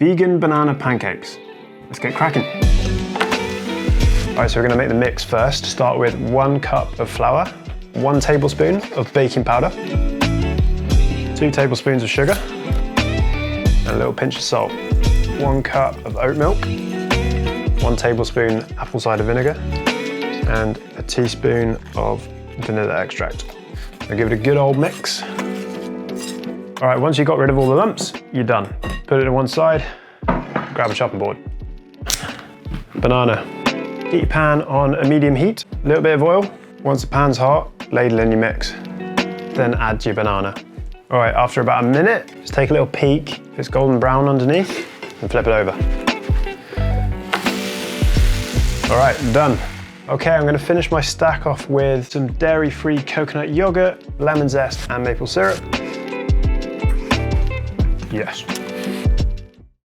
vegan banana pancakes. Let's get cracking. All right, so we're gonna make the mix first. Start with 1 cup of flour, 1 tablespoon of baking powder, 2 tablespoons of sugar, and a little pinch of salt. 1 cup of oat milk, 1 tablespoon apple cider vinegar, and a teaspoon of vanilla extract. Now give it a good old mix. All right, once you've got rid of all the lumps, you're done. Put it to one side, grab a chopping board. Banana. Heat your pan on a medium heat, a little bit of oil. Once the pan's hot, ladle in your mix. Then add your banana. All right, after about a minute, just take a little peek. If it's golden brown underneath, and flip it over. All right, done. Okay, I'm gonna finish my stack off with some dairy-free coconut yogurt, lemon zest, and maple syrup. Yes.